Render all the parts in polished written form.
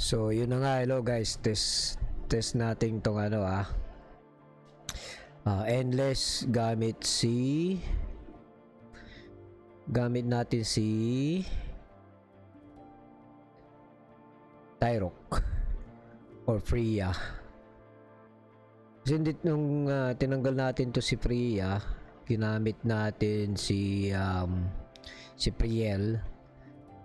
So yun na nga, hello guys, test natin tong ano endless gamit natin si Tyrok or Freya. Kasi hindi nung tinanggal natin to si Freya, ginamit natin si Priel,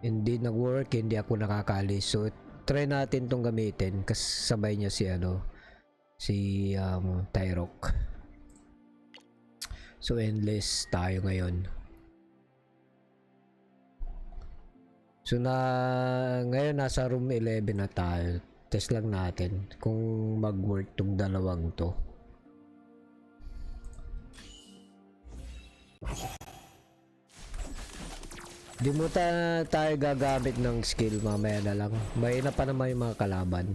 hindi nag-work, hindi ako nakakali. So try natin tong gamitin kasi sabay niya si Tyrok. So endless tayo ngayon. So ngayon nasa room 11 na tayo. Test lang natin kung mag-work tong dalawang to. Di mo tayo gagamit ng skill, mamaya na lang. Mahina pa naman yung mga kalaban.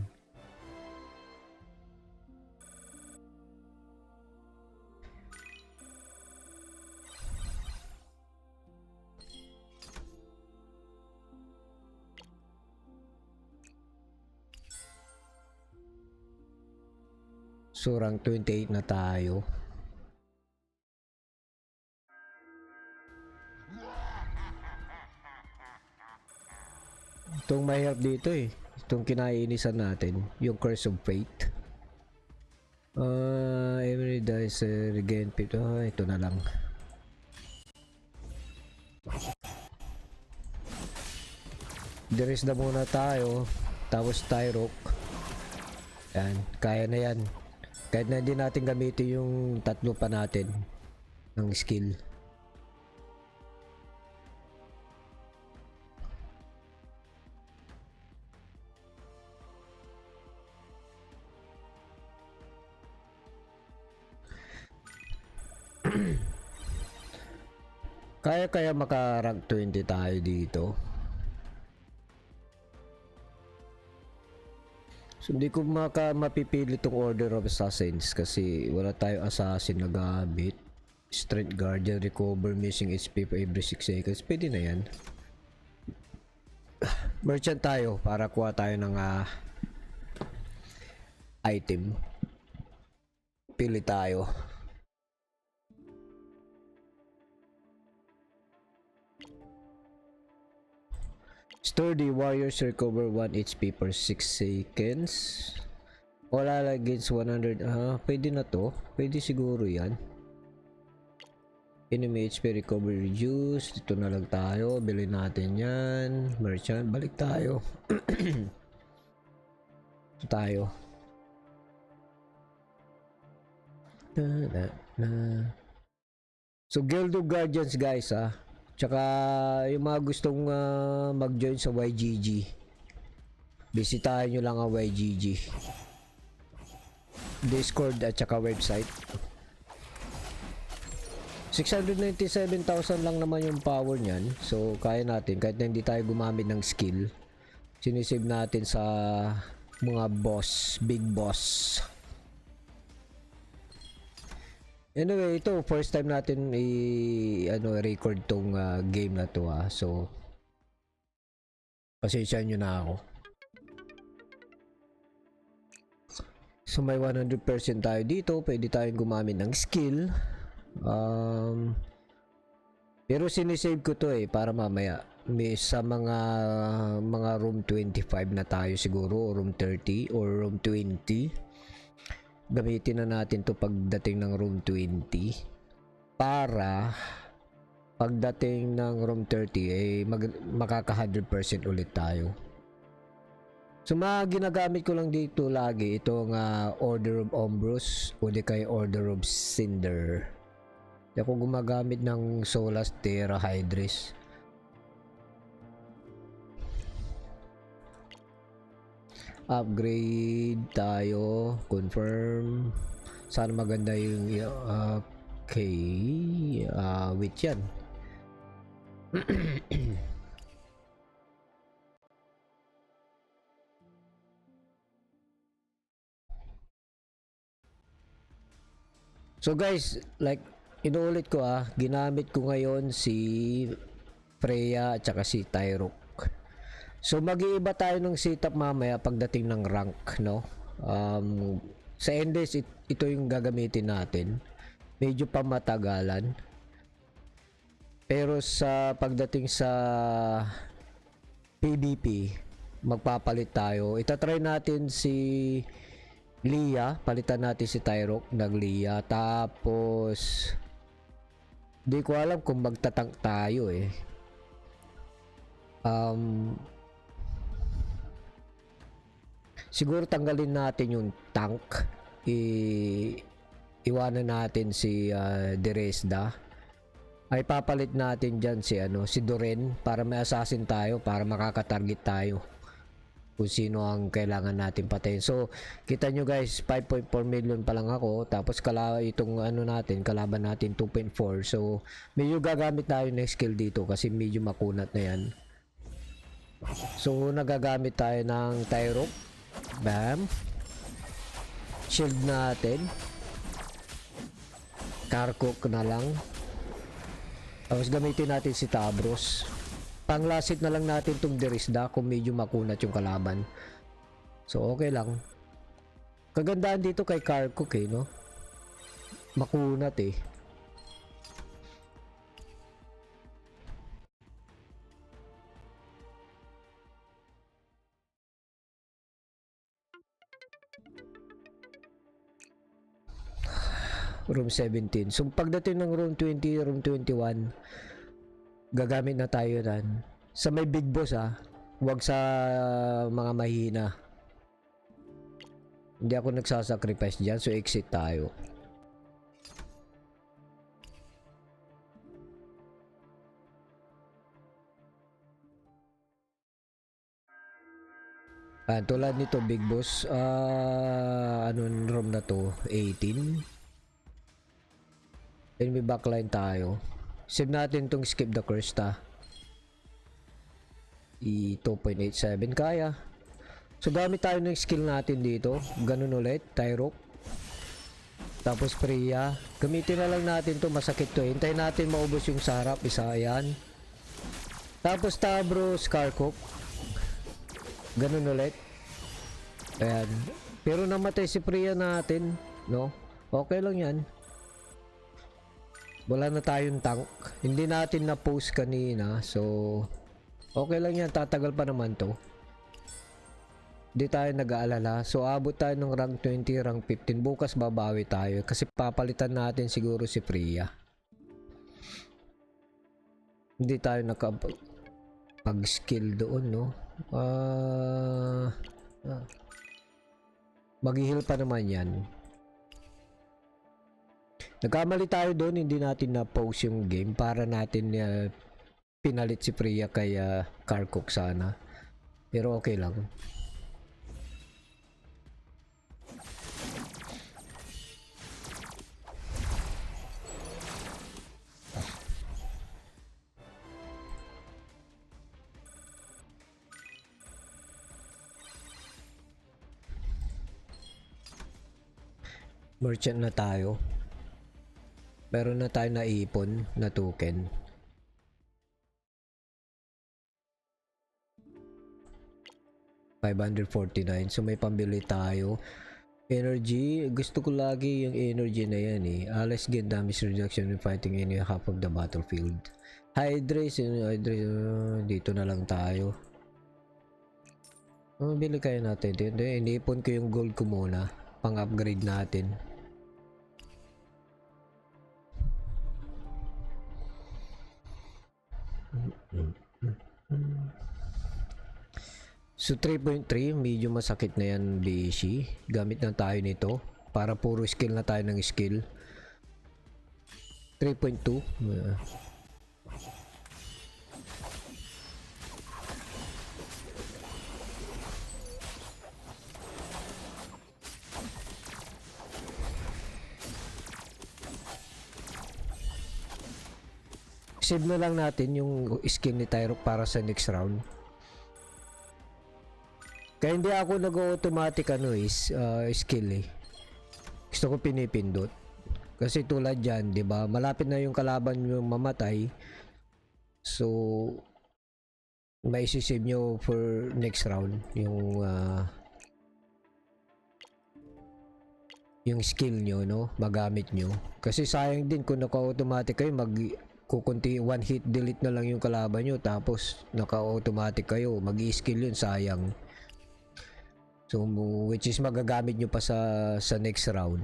So rank 28 na tayo. Itong mahirap dito itong kinainisan natin, yung Curse of Fate. Every dice regain pit. Ito na lang. Diris na muna tayo, tapos Tyrok. Yan, kaya na yan. Kahit na hindi natin gamitin yung tatlo pa natin ng skill. Kaya maka-rank 20 tayo dito. So hindi ko mapipili tong Order of Assassins kasi wala tayo assassin na gamit. Strength Guardian, recover missing HP for every 6 seconds. Pwede na yan. Merchant tayo para kuha tayo ng item. Pili tayo. Sturdy warriors recover 1 HP per 6 seconds. Wala against 100. Pwede na to. Pwede siguro yan. Enemy HP recovery reduced. Dito na lang tayo. Bilhin natin yan. Merchant. Balik tayo. Ito tayo. So Guild of Guardians guys Tsaka yung mga gustong mag-join sa YGG, bisitahin nyo lang ang YGG Discord at tsaka website. 697,000 lang naman yung power nyan. So kaya natin kahit na hindi tayo gumamit ng skill. Sinisave natin sa mga boss, big boss. Anyway, ito first time natin record tong game na to So pasensya nyo na ako. So may 100% tayo dito. Pwede tayong gumamit ng skill. Pero sinisave ko to para mamaya may sa mga room 25 na tayo siguro, room 30 or room 20. Gamitin na natin to pagdating ng room 20 para pagdating ng room 30 makaka 100% ulit tayo. So ginagamit ko lang dito lagi itong Order of Ombrus o di kay Order of Cinder. Di ako gumagamit ng Solas, Terra, Hydris. Upgrade tayo, confirm. Sana maganda yung okay, wait yan. So guys, like inuulit ko ginamit ko ngayon si Freya at saka si Tyrok. So mag-iiba tayo ng setup mamaya pagdating ng rank, no? Sa endless ito yung gagamitin natin. Medyo pamatagalan. Pero sa pagdating sa PvP, magpapalit tayo. Itatry natin si Leah, palitan natin si Tyrok ng Leah. Tapos di ko alam kung magtatank tayo eh. Siguro tanggalin natin yung tank. Iwanan natin si Deresda. Ay papalit natin dyan si Doren para may assassin tayo, para makakatarget tayo kung sino ang kailangan natin patayin. So kita nyo guys, 5.4 million pa lang ako, tapos itong kalaban natin 2.4. So medyo gagamit tayo ng skill dito kasi medyo makunat na yan. So nagagamit tayo ng Tyrok. Bam. Shield natin. Karkok na lang. Tapos gamitin natin si Tabros. Panglasit na lang natin tong Derisda kung medyo makunat yung kalaban. So okay lang. Kagandaan dito kay Karkok eh, no? Makunat eh. Room 17. So pagdating ng room 20, room 21, gagamit na tayo nan. Sa may big boss huwag sa mga mahina. Hindi ako nagsasacrifice dyan, so exit tayo. Tulad nito big boss, anong room na to? 18. Then may backline tayo. Save natin tong skip the curse I 2.87 kaya. So gamit tayo ng skill natin dito. Ganun ulit, Tyrok. Tapos Priya. Gamitin na lang natin to, masakit to. Hintayin natin maubos yung sarap, isa yan. Tapos Tabros, Karkok. Ganun ulit. Ayan. Pero namatay si Priya natin, no? Okay lang yan. Wala na tayong tank. Hindi natin na-post kanina. So, okay lang yan. Tatagal pa naman to. Hindi tayo nag-aalala. So, abot tayo ng rank 20, rank 15. Bukas babawi tayo. Kasi papalitan natin siguro si Priya. Hindi tayo nakapag-skill doon, no? Mag-heal pa naman yan. Nagkamali tayo doon, hindi natin na-pause yung game para natin pinalit si Priya kay Karkok sana. Pero okay lang. Merchant na tayo. Meron na tayo naipon na token. $549. So may pambili tayo. Energy. Gusto ko lagi yung energy na yan eh. Alice gain damage reduction when fighting in half of the battlefield. Hydration. Dito na lang tayo. Bili kaya natin. Inipon ko yung gold ko muna. Pang-upgrade natin. So 3.3, medyo masakit na yan BC. Gamit na tayo nito para puro skill na tayo ng skill. 3.2. Save na lang natin yung skill ni Tyrok para sa next round. Kaya hindi ako nag-automatic skill eh. Gusto ko pinipindot. Kasi tulad dyan, 'di ba? Malapit na yung kalaban yung mamatay. So maisisave nyo for next round yung skill nyo, no? Magamit nyo. Kasi sayang din kung naka-automatic kayo, kukunti one hit delete na lang yung kalaban nyo, tapos naka-automatic kayo, mag-i-skill yun, sayang. So, which is magagamit nyo pa sa next round.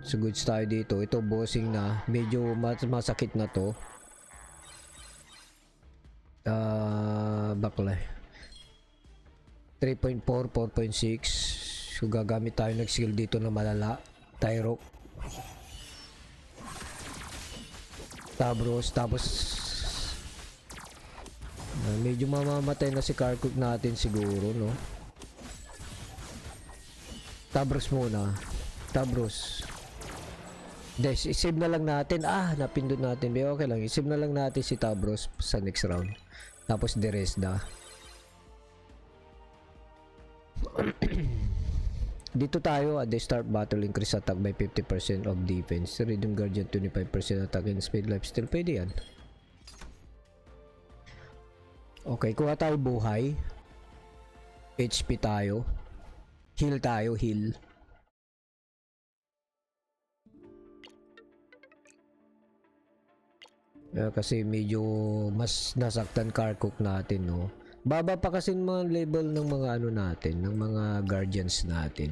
So, goods tayo dito. Ito, bossing na. Medyo masakit na to. Bakla. 3.4, 4.6. So, gagamit tayo ng skill dito na malala. Tyro. Tabros. Tapos, medyo mamamatay na si Karkuk natin siguro, no? Tabros muna. Tabros. Des, isave na lang natin. Napindot natin. Okay lang. Isave na lang natin si Tabros sa next round. Tapos Deresda. Dito tayo at the start battle, increase attack by 50% of defense. Rhythm Guardian 25% attack and speed lifesteal. Pwede yan. Okay, kuha tayo buhay. HP tayo. Heal tayo, heal. Kasi medyo mas nasaktan Karkuk natin, no? Baba pa kasi mga level ng mga ano natin, ng mga guardians natin.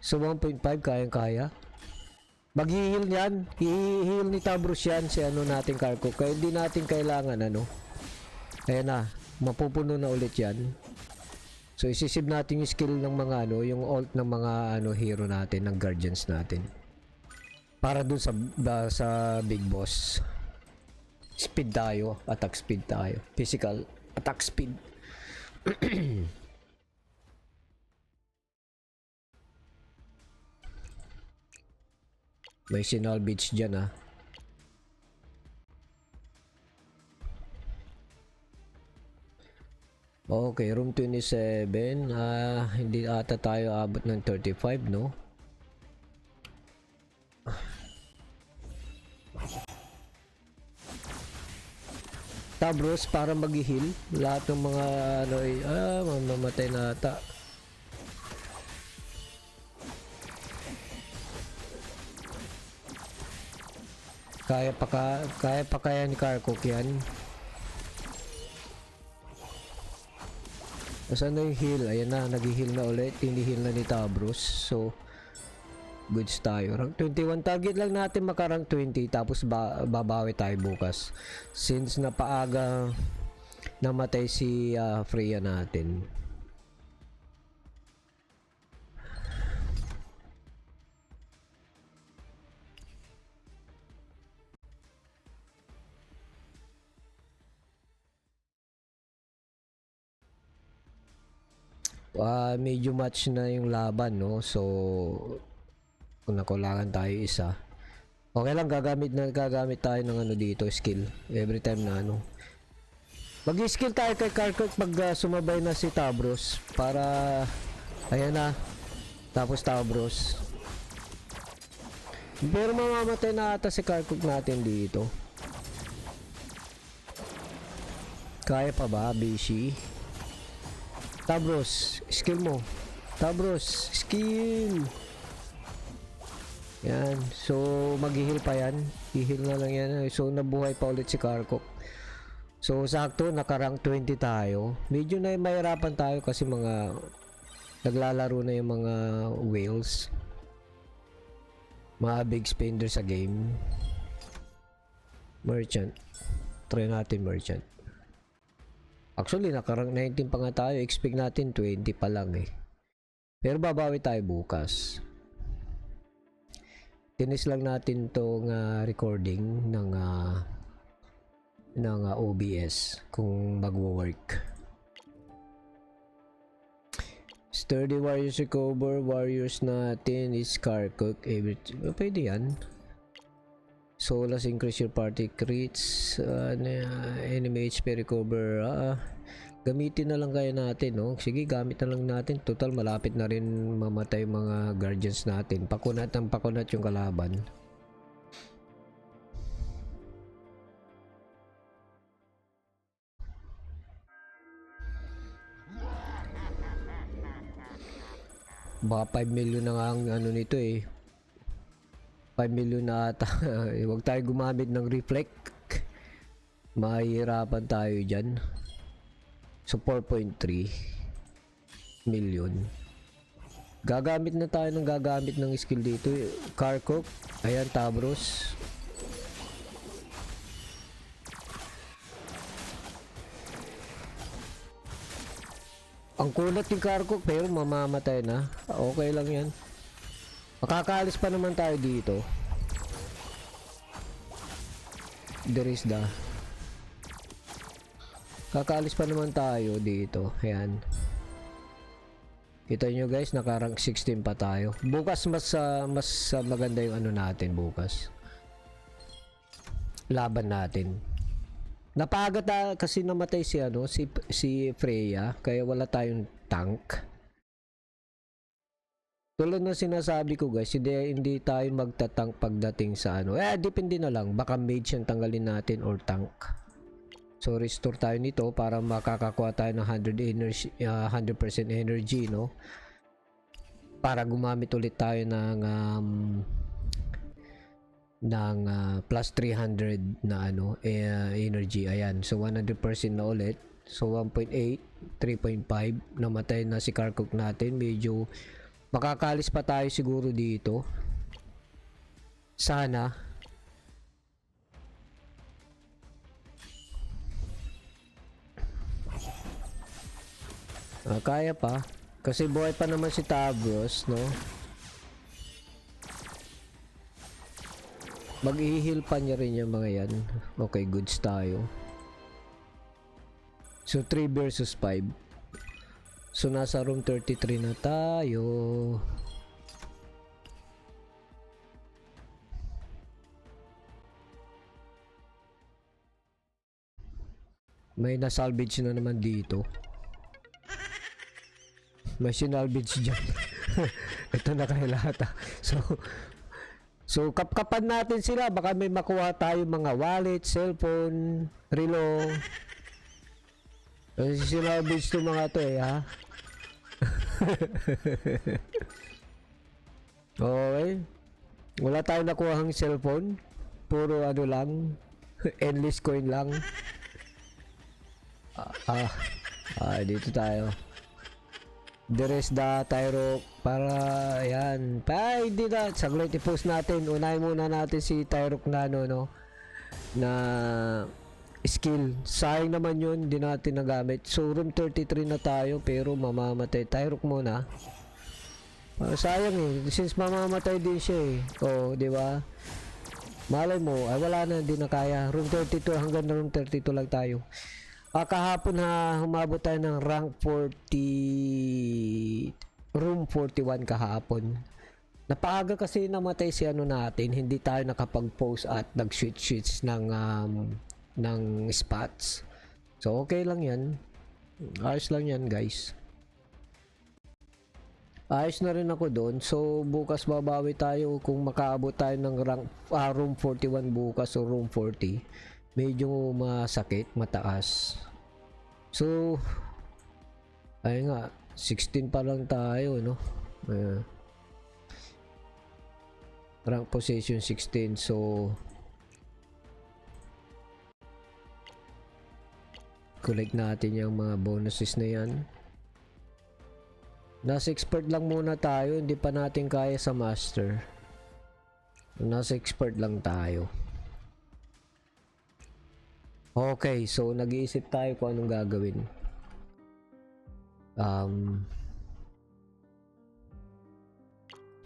So 1.5 kayang-kaya. Mag-heal yan. I-heal ni Tabros yan si ano natin Karkuk. Kaya hindi natin kailangan ano. Ayan na. Mapupuno na ulit yan. So isisib natin yung skill ng mga ano, yung ult ng mga ano hero natin, ng guardians natin. Para dun sa big boss. Speed tayo, attack speed tayo. Physical attack speed. May Sinal Beach dyan Okay, room 27. Hindi ata tayo abot ng 35, no? Tabros para mag-heal. Lahat ng mga ano mamamatay na ata. Kaya pa kaya ni Karkuk yan. Saan na yung heal? Ayan na, nag-heal na ulit. Hindi-heal na ni Tabros. So, goods tayo. Rank 21. Target lang natin maka-rank 20. Tapos babawi tayo bukas. Since napaaga namatay si Freya natin. Medyo match na yung laban, no? So kung nakulangan tayo isa, okay lang, gagamit tayo ng ano dito, skill every time na ano. Mag-skill tayo kay Karkuk pag sumabay na si Tabros para ayan na, tapos Tabros. Pero mamamatay na ata si Karkuk natin dito. Kaya pa ba, Bishi? Tabros, skill mo. Tabros, skill. Yan. So, mag-heal pa yan. I-heal na lang yan. So, nabuhay pa ulit si Karkuk. So, sakto, naka-rank 20 tayo. Medyo na mahirapan tayo kasi naglalaro na yung mga whales. Mga big spender sa game. Merchant. Try natin merchant. Actually, naka-rank 19 pa nga tayo. Expect natin 20 pa lang eh. Pero babawi tayo bukas. Tinis lang natin tong recording ng OBS kung magwo-work. Sturdy warriors recover. Warriors natin is Karkuk. Pwede yan. Solas increase your party crits. Enemy HP recover. Gamitin na lang kaya natin, no? Sige, gamit na lang natin. Total, malapit na rin mamatay yung mga guardians natin. Pakunat ng pakunat yung kalaban. Baka 5 million na nga ang ano nito eh. 5 million na ata. Huwag tayo gumamit ng reflect. Mahihirapan tayo dyan. So 4.3 million. Gagamit na tayo ng gagamit ng skill dito. Karkok. Ayan, Tabros. Ang kunat yung Karkok pero mamamatay na. Okay lang yan. Makakaalis pa naman tayo dito. Derisda. Kakaalis pa naman tayo dito. Ayan. Kita nyo guys, naka-rank 16 pa tayo. Bukas mas maganda yung ano natin bukas. Laban natin. Napaga kasi namatay si ano, si Freya, kaya wala tayong tank. Tulad ng sinasabi ko guys, hindi tayo magtatank pagdating sa ano. Depende na lang, baka mage yung tanggalin natin or tank. So restore tayo nito para makakakuha tayo ng 100% energy, no? Para gumamit ulit tayo ng plus 300 na ano energy. Ayan, so 100% na ulit. So 1.8, 3.5, namatay na si Karkok natin. Medyo makakalis pa tayo siguro dito. Sana. Kaya pa. Kasi buhay pa naman si Tabros, no? Mag-i-heal pa niya rin yung mga yan. Okay, goods tayo. So 3 versus 5. So nasa room 33 na tayo. May na-salvage na naman dito. May sinalvage dyan. Ito na kaya lahat. So kapkapan natin sila, baka may makuha tayo mga wallet, cellphone, relo. Kasi sinalvage to mga to eh, ha? Okay. Wala tayong nakuhang cellphone. Puro ano lang. Endless coin lang. Dito tayo. Derisda, Tyrok, para ayan. Hindi na, saglit i-post natin. Unahin muna natin si Tyrok na ano, no? Na skill. Sayang naman yun, hindi natin nagamit. So room 33 na tayo pero mamamatay. Tyrok muna. Sayang eh, since mamamatay din siya eh. Oh, di ba? Malay mo, ay wala na, hindi na kaya. Room 32 hanggang room 32 lang tayo. Kahapon humabot tayo ng rank 40, room 41 kahapon. Napaaga kasi namatay si ano natin, hindi tayo nakapag-post at nag-switch ng spots. So okay lang yan. Ayos lang yan guys. Ayos na rin ako doon. So bukas babawi tayo kung makaabot tayo ng rank room 41 bukas o room 40. Medyo masakit, mataas. So ay nga 16 pa lang tayo, no? Rank position 16. So collect natin yung mga bonuses na yan. Nasa expert lang muna tayo, hindi pa natin kaya sa master. Nasa expert lang tayo. Okay, so nag-iisip tayo kung anong gagawin.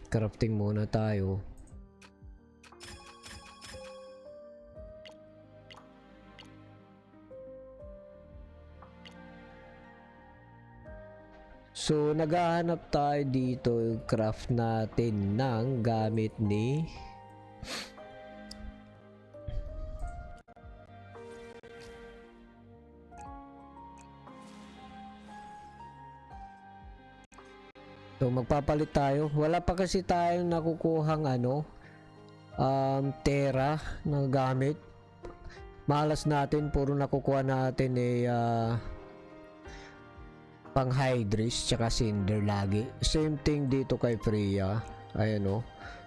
Crafting muna tayo. So naghahanap tayo dito, craft natin ng gamit ni So magpapalit tayo. Wala pa kasi tayong nakukuhang Terra na gamit. Malas natin, puro nakukuha natin pang Hydris tsaka Cinder lagi. Same thing dito kay Freya. Ayan o.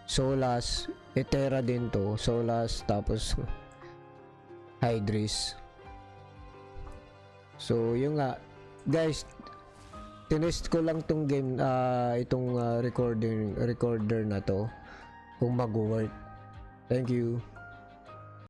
Solas, Terra din to. Solas tapos Hydris. So yun nga guys, tinest ko lang tong game, itong recorder na to kung mag-work. Thank you.